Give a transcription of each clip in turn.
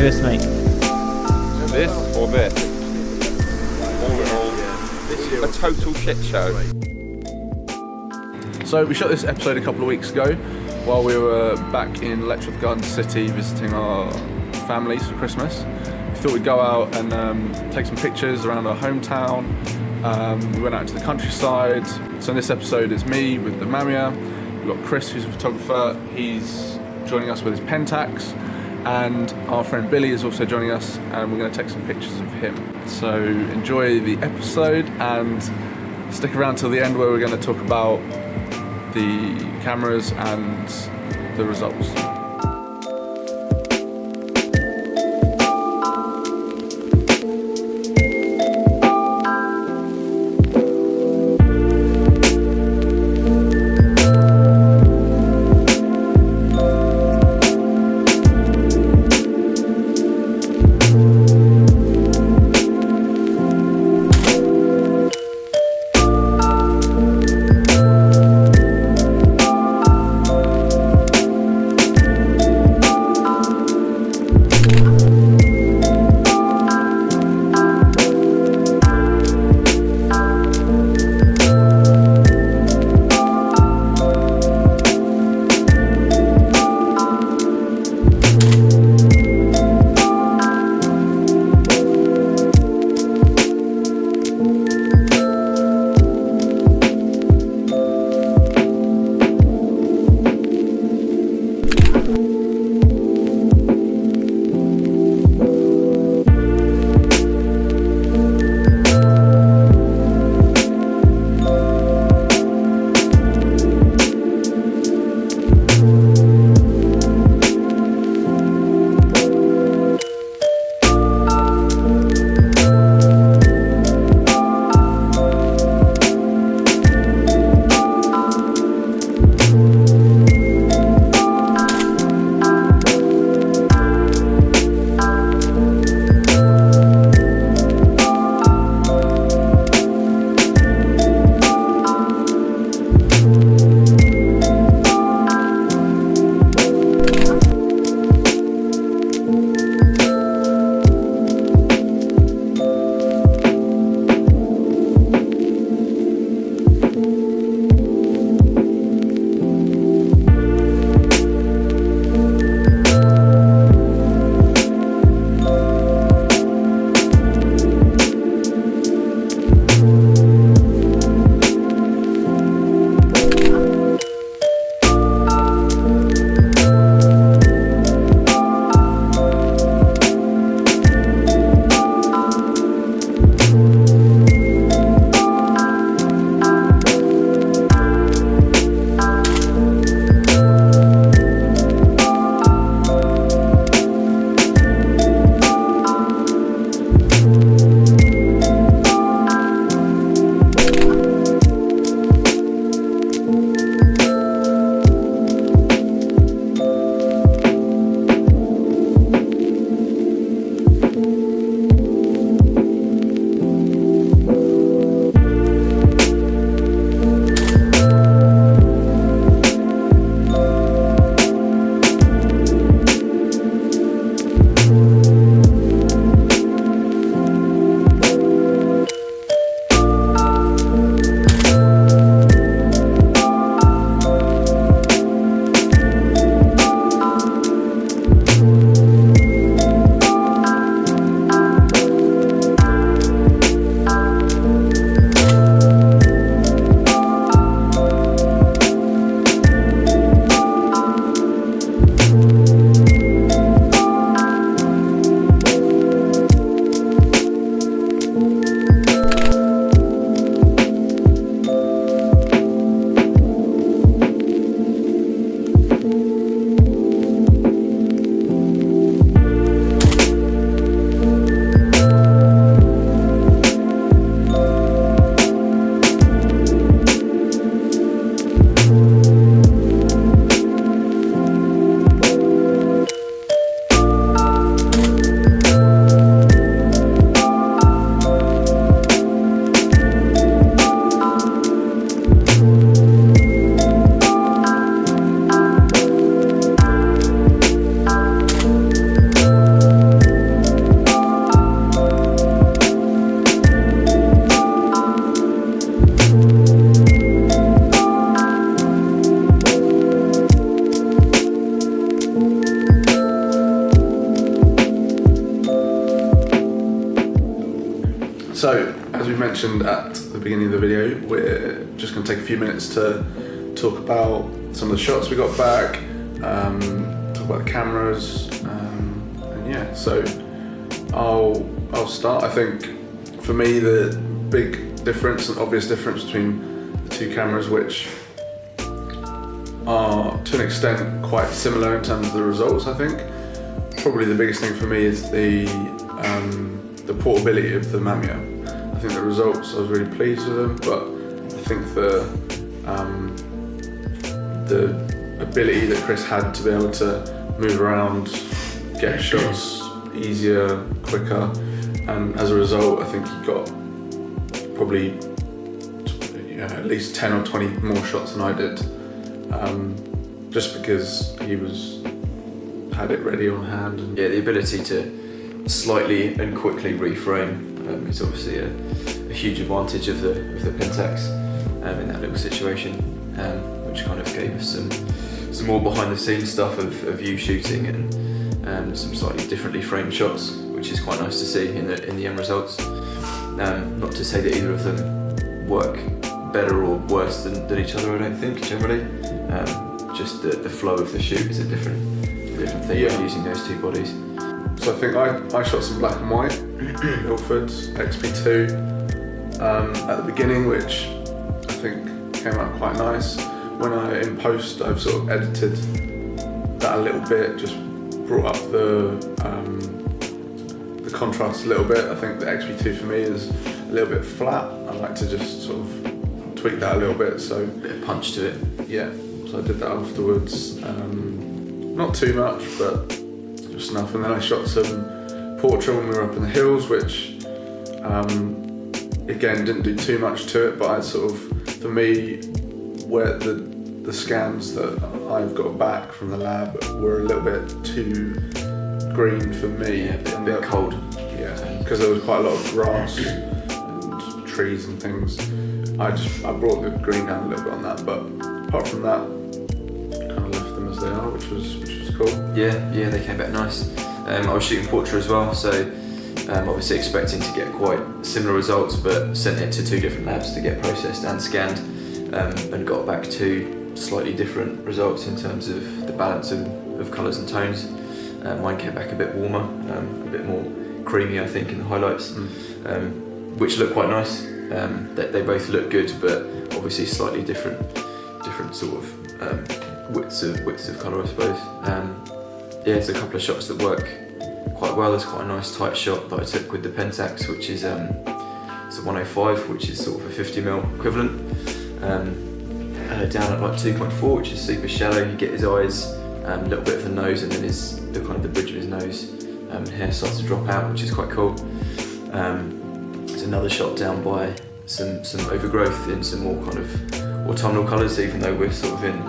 newest, mate? This or this? All in all, a total shit show. So we shot this episode a couple of weeks ago while we were back in Letchworth Garden City visiting our families for Christmas. We thought we'd go out and take some pictures around our hometown. We went out into the countryside. So in this episode it's me with the Mamiya. We've got Chris, who's a photographer. He's joining us with his Pentax. And our friend Billy is also joining us, and we're going to take some pictures of him. So enjoy the episode and stick around till the end where we're going to talk about the cameras and the results. mentioned at the beginning of the video, we're just going to take a few minutes to talk about some of the shots we got back, talk about the cameras, and yeah, so I'll start. I think for me the big difference and obvious difference between the two cameras, which are to an extent quite similar in terms of the results, I think probably the biggest thing for me is the portability of the Mamiya. I think the results, I was really pleased with them, but I think the ability that Chris had to be able to move around, get shots easier, quicker, and as a result I think he got probably at least 10 or 20 more shots than I did, just because he had it ready on hand. And yeah, the ability to slightly and quickly reframe is obviously a huge advantage of the Pentax in that little situation, which kind of gave us some more behind the scenes stuff of you shooting and some slightly differently framed shots, which is quite nice to see in the end results. Not to say that either of them work better or worse than each other, I don't think, generally. Just the flow of the shoot is a different thing when using those two bodies. So I think I shot some black and white Ilford's XP2 at the beginning, which I think came out quite nice. When in post I've sort of edited that a little bit, just brought up the contrast a little bit. I think the XP2 for me is a little bit flat. I like to just sort of tweak that a little bit, so a bit of punch to it. Yeah, so I did that afterwards. Not too much, but just enough. And then I shot some portrait when we were up in the hills, which again didn't do too much to it, but I sort of, for me, where the scans that I've got back from the lab were a little bit too green for me. Yeah, a bit cold. Yeah, because there was quite a lot of grass and trees and things. I brought the green down a little bit on that, but apart from that, kind of left them as they are, which was cool. Yeah, they came back nice. I was shooting portrait as well, so obviously expecting to get quite similar results, but sent it to two different labs to get processed and scanned, and got back two slightly different results in terms of the balance of colours and tones. Mine came back a bit warmer, a bit more creamy, I think, in the highlights, which looked quite nice. They both look good, but obviously slightly different sort of widths of colour, I suppose. Yeah, there's a couple of shots that work quite well. There's quite a nice tight shot that I took with the Pentax, which is it's a 105, which is sort of a 50mm equivalent. Down at like 2.4, which is super shallow. You get his eyes, a little bit of the nose, and then the bridge of his nose. Hair starts to drop out, which is quite cool. There's another shot down by some overgrowth in some more kind of autumnal colours, even though we're sort of in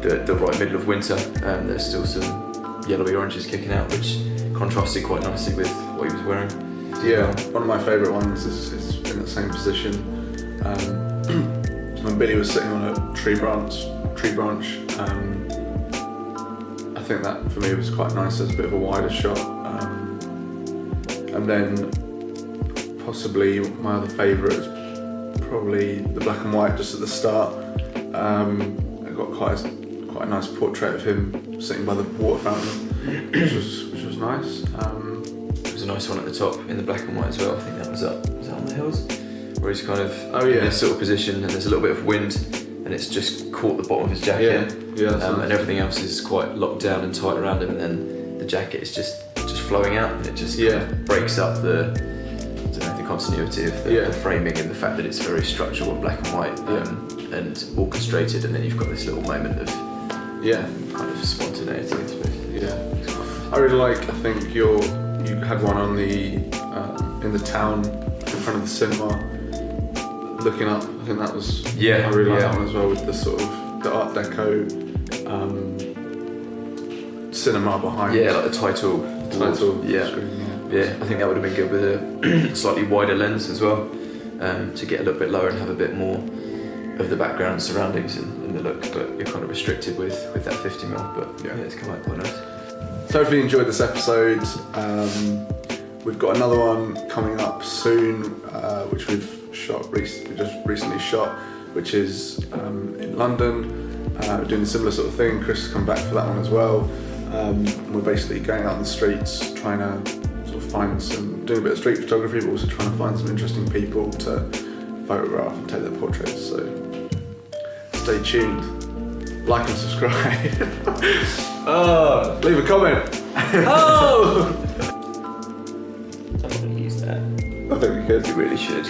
the right middle of winter. There's still some yellowy oranges kicking out, which contrasted quite nicely with what he was wearing. Yeah, one of my favourite ones is in the same position. When Billy was sitting on a tree branch, I think that for me was quite nice as a bit of a wider shot. And then possibly my other favourite is probably the black and white just at the start. I got quite a nice portrait of him sitting by the water fountain, which was nice. There was a nice one at the top in the black and white as well. I think that was up on the hills, where he's kind of in this sort of position, and there's a little bit of wind, and it's just caught the bottom of his jacket. Nice. And everything else is quite locked down and tight around him, and then the jacket is just flowing out, and it just kind of breaks up the continuity of the framing, and the fact that it's very structural and black and white, and orchestrated, and then you've got this little moment of kind of spontaneity, I suppose. I really like. I think you had one on in the town in front of the cinema, looking up. I think that was I really like that one as well, with the sort of the Art Deco cinema behind. Yeah, like the title. Screen, Yeah, I think that would have been good with a slightly wider lens as well, to get a little bit lower and have a bit more of the background surroundings in the look, but you're kind of restricted with that 50mm, but it's come out quite nice. So hopefully you enjoyed this episode. We've got another one coming up soon, which we've we just recently shot, which is in London. We're doing a similar sort of thing. Chris has come back for that one as well. We're basically going out on the streets, trying to sort of doing a bit of street photography, but also trying to find some interesting people to photograph and take their portraits. So stay tuned, like and subscribe. Oh, leave a comment. Oh! I'm not going to use that. I think we could. You really should.